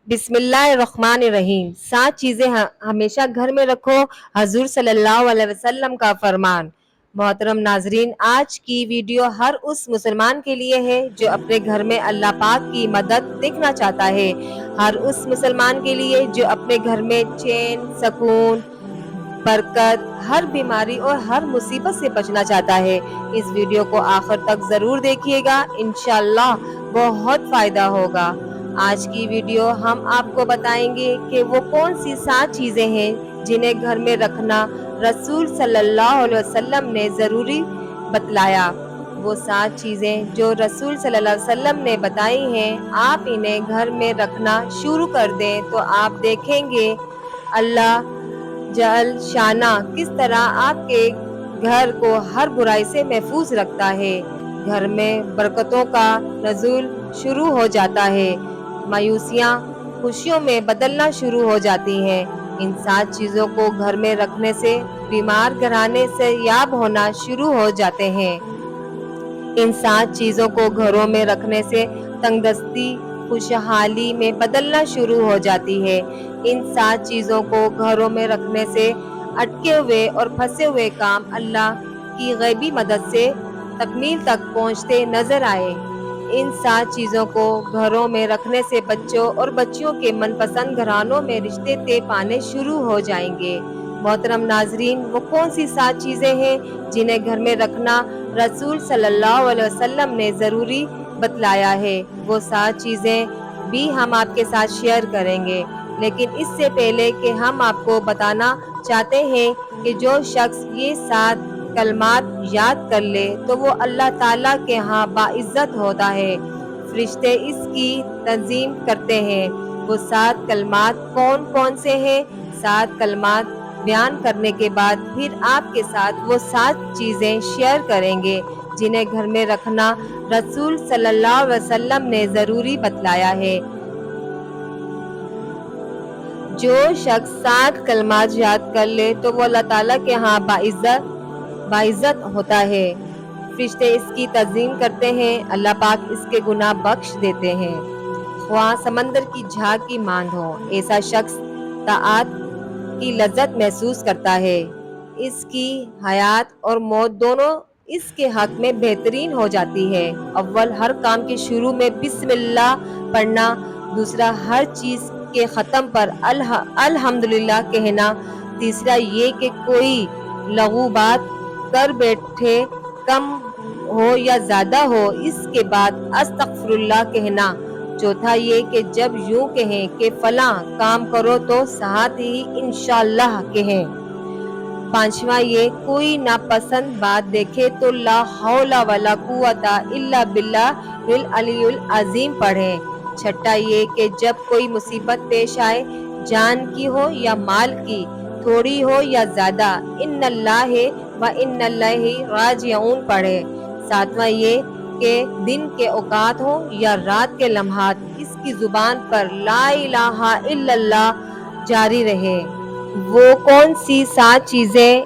बिस्मिल्लाहिर्रहमानिर्रहीम। 7 चीज़ें हमेशा घर में रखो, हजूर सल्लल्लाहु अलैहि वसल्लम का फरमान। मोहतरम नाजरीन, आज की वीडियो हर उस मुसलमान के लिए है जो अपने घर में अल्लाह पाक की मदद देखना चाहता है। हर उस मुसलमान के लिए जो अपने घर में चैन, सुकून, बरकत, हर बीमारी और हर मुसीबत से बचना चाहता है। इस वीडियो को आखिर तक ज़रूर देखिएगा, इंशाअल्लाह बहुत फ़ायदा होगा। आज की वीडियो हम आपको बताएंगे कि वो कौन सी 7 चीज़ें हैं जिन्हें घर में रखना रसूल सल्लल्लाहु अलैहि वसल्लम ने ज़रूरी बतलाया। वो 7 चीज़ें जो रसूल सल्लल्लाहु अलैहि वसल्लम ने बताई हैं, आप इन्हें घर में रखना शुरू कर दें तो आप देखेंगे अल्लाह जल शाना किस तरह आपके घर को हर बुराई से महफूज रखता है। घर में बरकतों का नज़ुल शुरू हो जाता है, मायूसियाँ खुशियों में बदलना शुरू हो जाती हैं। इन 7 चीज़ों को घर में रखने से बीमार घराने से याब होना शुरू हो जाते हैं। इन 7 चीज़ों को घरों में रखने से तंगदस्ती खुशहाली में बदलना शुरू हो जाती है। इन 7 चीज़ों को घरों में रखने से अटके हुए और फंसे हुए काम अल्लाह की गैबी मदद से तकमील तक पहुँचते नजर आए। इन 7 चीज़ों को घरों में रखने से बच्चों और बच्चियों के मनपसंद घरानों में रिश्ते तय पाने शुरू हो जाएंगे। मोहतरम नाजरीन, वो कौन सी 7 चीज़ें हैं जिन्हें घर में रखना रसूल सल्लल्लाहु अलैहि वसल्लम ने ज़रूरी बतलाया है? वो 7 चीज़ें भी हम आपके साथ शेयर करेंगे, लेकिन इससे पहले कि हम आपको बताना चाहते हैं कि जो शख्स ये 7 कलमात याद कर ले तो वो अल्लाह ताला के यहाँ बाइज्जत होता है। फरिश्ते इसकी तंजीम करते हैं। वो 7 कलमात कौन कौन से हैं? 7 कलमात बयान करने के बाद फिर आपके साथ वो 7 चीज़ें शेयर करेंगे जिन्हें घर में रखना रसूल सल्लल्लाहु अलैहि वसल्लम ने ज़रूरी बतलाया है। जो शख्स 7 कलमात याद कर ले तो वो अल्लाह ताला के यहाँ बाइज्जत होता है। फरिश्ते इसकी तज़ीम करते हैं, अल्लाह पाक इसके गुनाह बख्श देते हैं। ख्वाह समंदर की झाग की मांद हो, ऐसा शख्स ताआत की लज्जत महसूस करता है। इसकी हयात और मौत दोनों इसके हक में बेहतरीन हो जाती है। अव्वल हर काम के शुरू में बिस्मिल्लाह पढ़ना, दूसरा हर चीज़ के ख़त्म पर अल्हम्दुलिल्लाह कहना, तीसरा ये कि कोई लघु बात कर बैठे कम हो या ज़्यादा हो इसके बाद अस्तगफिरुल्लाह कहना, चौथा ये कि जब यूं कहें कि फलां काम करो तो साथ ही इंशाअल्लाह कहें, पांचवा ये कोई नापसंद बात देखे तो ला हौला वला कुव्वता इल्ला बिल्लाहिल अलियुल अजीम पढ़ें। छठा ये कि जब कोई मुसीबत पेश आए, जान की हो या माल की, थोड़ी हो या ज्यादा, इन्नल्लाहि व इन्नइलैहि राजिऊन पढ़े। सातवां ये कि दिन के औकात हो या रात के लम्हात, इसकी जुबान पर ला इलाहा इल्लल्लाह जारी रहे। वो कौन सी 7 चीज़ें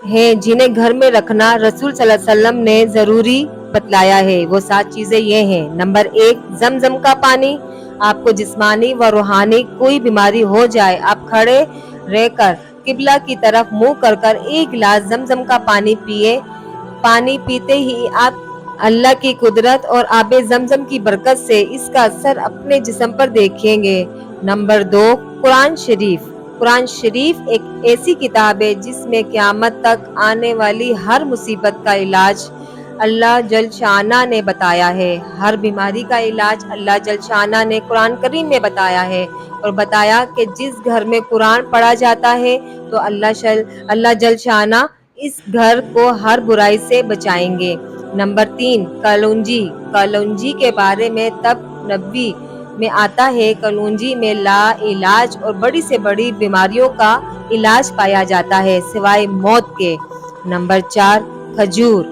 हैं जिन्हें घर में रखना रसूल सल्लल्लाहु अलैहि वसल्लम ने ज़रूरी बतलाया है? वो 7 चीज़ें ये हैं। नंबर 1, जमजम का पानी। आपको जिस्मानी व रूहानी कोई बीमारी हो जाए, आप खड़े रहकर किबला की तरफ मुंह कर कर 1 गिलास जमजम का पानी पिए। पानी पीते ही आप अल्लाह की कुदरत और आबे जमजम की बरकत से इसका असर अपने जिस्म पर देखेंगे। नंबर 2, कुरान शरीफ। कुरान शरीफ एक ऐसी किताब है जिसमें क़यामत तक आने वाली हर मुसीबत का इलाज अल्लाह जल शाना ने बताया है। हर बीमारी का इलाज अल्लाह जल शाना ने कुरान करीम में बताया है और बताया कि जिस घर में कुरान पढ़ा जाता है तो अल्लाह जल शाना इस घर को हर बुराई से बचाएंगे। नंबर 3, कलौंजी। कलौंजी के बारे में तब नबी में आता है। कलौंजी में ला इलाज और बड़ी से बड़ी बीमारियों का इलाज पाया जाता है सिवाय मौत के। नंबर 4, खजूर।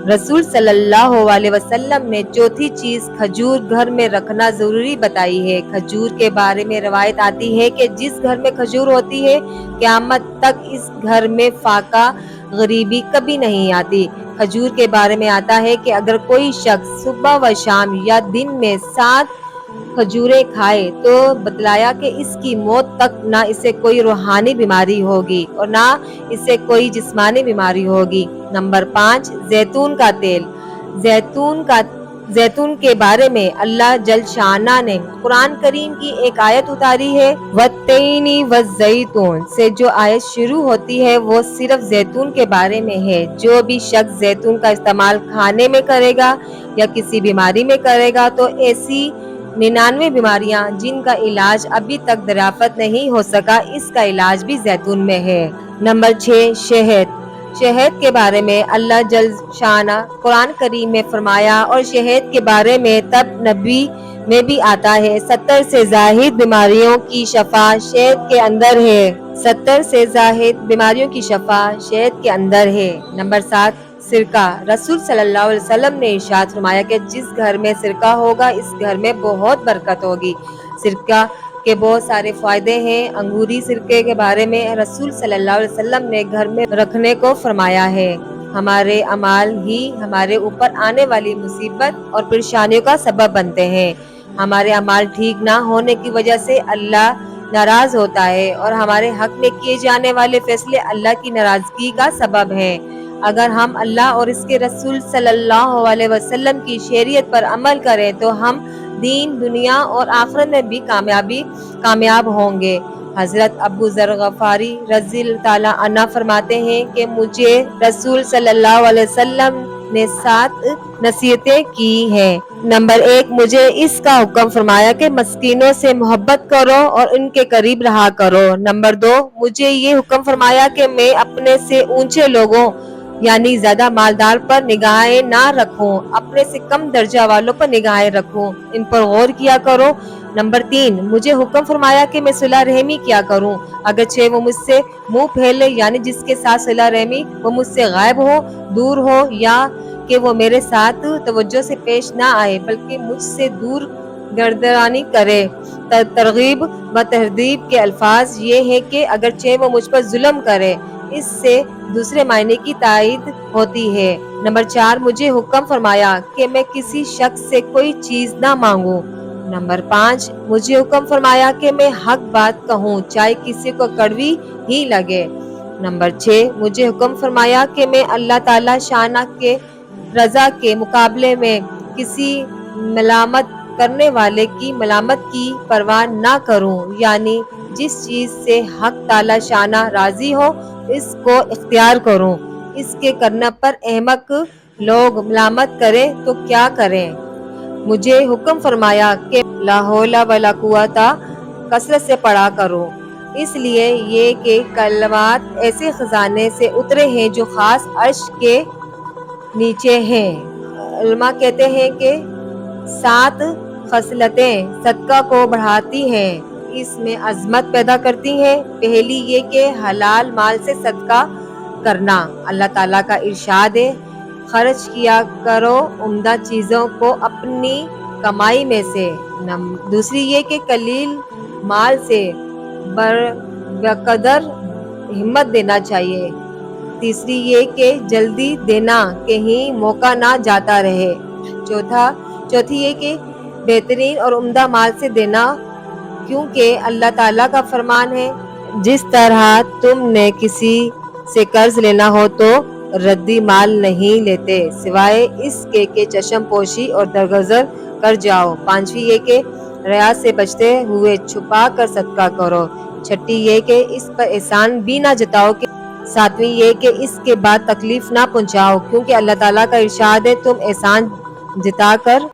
रसूल सल्लल्लाहु अलैहि वसल्लम ने चौथी चीज़ खजूर घर में रखना ज़रूरी बताई है। खजूर के बारे में रवायत आती है कि जिस घर में खजूर होती है, क़यामत तक इस घर में फाका गरीबी कभी नहीं आती। खजूर के बारे में आता है कि अगर कोई शख्स सुबह व शाम या दिन में 7 खजूरें खाए तो बतलाया कि इसकी मौत तक ना इसे कोई रूहानी बीमारी होगी और ना इसे कोई जिस्मानी बीमारी होगी। नंबर 5, जैतून का तेल। जैतून के बारे में अल्लाह जल शाना ने कुरान करीम की एक आयत उतारी है। वत्तैनी वज़्ज़ैतून से जो आयत शुरू होती है वो सिर्फ जैतून के बारे में है। जो भी शख्स जैतून का इस्तेमाल खाने में करेगा या किसी बीमारी में करेगा तो ऐसी 99 बीमारियां जिनका इलाज अभी तक दरियाफ्त नहीं हो सका, इसका इलाज भी जैतून में है। नंबर 6, शहद। शहद के बारे में अल्लाह जल शाना कुरान करीम में फरमाया और शहद के बारे में तब नबी में भी आता है। 70 से जाहिद बीमारियों की शफा शहद के अंदर है। 70 से जाहिद बीमारियों की शफा शहद के अंदर है। नंबर 7, सिरका। रसूल सल्लल्लाहु अलैहि वसल्लम ने इरशाद फरमाया कि जिस घर में सिरका होगा इस घर में बहुत बरकत होगी। सिरका के बहुत सारे फायदे हैं। अंगूरी सिरके के बारे में रसूल सल्लल्लाहु अलैहि वसल्लम ने घर में रखने को फरमाया है। हमारे अमाल ही हमारे ऊपर आने वाली मुसीबत और परेशानियों का सबब बनते हैं। हमारे अमाल ठीक ना होने की वजह से अल्लाह नाराज होता है और हमारे हक में किए जाने वाले फैसले अल्लाह की नाराजगी का सबब हैं। अगर हम अल्लाह और इसके रसूल सल्लल्लाहु अलैहि वसल्लम की शरीयत पर अमल करें तो हम दीन, दुनिया और आखिरत में भी कामयाब होंगे। हजरत अबू ज़र गफारी रज़ी ताला अन्हु फरमाते हैं कि मुझे रसूल सल्लल्लाहु अलैहि वसल्लम ने 7 नसीहतें की हैं। नंबर 1, मुझे इसका हुक्म फरमाया कि मस्कीनों से मोहब्बत करो और उनके करीब रहा करो। नंबर 2, मुझे ये हुक्म फरमाया कि मैं अपने से ऊंचे लोगों यानी ज्यादा मालदार पर निगाहें ना रखूं, अपने से कम दर्जा वालों पर निगाहें रखूं, इन पर गौर किया करो। नंबर 3, मुझे हुक्म फरमाया कि मैं सुलह रहमी किया करूं, अगरचे वो मुझसे मुंह फैले यानी जिसके साथ सुलह रहमी वो मुझसे गायब हो, दूर हो या कि वो मेरे साथ तवज्जो से पेश ना आए बल्कि मुझसे दूर गर्दरानी करे। तरगीब व तरदीब के अल्फाज ये है कि अगरचे वो मुझ पर जुल्म करे, इससे दूसरे मायने की तायद होती है। नंबर 4, मुझे हुक्म फरमाया कि मैं किसी शख्स से कोई चीज ना मांगूं। नंबर 5, मुझे हुक्म फरमाया कि मैं हक बात कहूँ चाहे किसी को कड़वी ही लगे। नंबर 6, मुझे हुक्म फरमाया कि मैं अल्लाह ताला शाना के रजा के मुकाबले में किसी मलामत करने वाले की मलामत की परवाह ना करूं, यानी जिस चीज से हक ताला शाना राजी हो इसको इख्तियार करूं। इसके करने पर अहमक लोग मलामत करें तो क्या करें। मुझे हुक्म फरमाया कि ला हौला वला कुव्वता कसरत से पढ़ा करो, इसलिए ये कि कलमात ऐसे खजाने से उतरे हैं जो खास अर्श के नीचे हैं। उलमा कहते हैं कि 7 खसलतें सदका को बढ़ाती हैं, इसमें अजमत पैदा करती हैं। पहली ये कि हलाल माल से सदका करना। अल्लाह ताला का इरशाद है, खर्च किया करो उम्दा चीज़ों को अपनी कमाई में से। दूसरी ये कि कलील माल से बकदर हिम्मत देना चाहिए। तीसरी ये कि जल्दी देना कहीं मौका ना जाता रहे। चौथी ये कि बेहतरीन और उम्दा माल से देना, क्योंकि अल्लाह ताला का फरमान है, जिस तरह तुमने किसी से कर्ज लेना हो तो रद्दी माल नहीं लेते सिवाय इसके कि चश्म पोशी और दरगुजर कर जाओ। पांचवी ये कि रिया से बचते हुए छुपा कर सदका करो। छठी ये कि इस पर एहसान भी ना जताओ। सातवीं ये कि इसके बाद तकलीफ ना पहुंचाओ, क्योंकि अल्लाह ताला का इरशाद है, तुम एहसान जताकर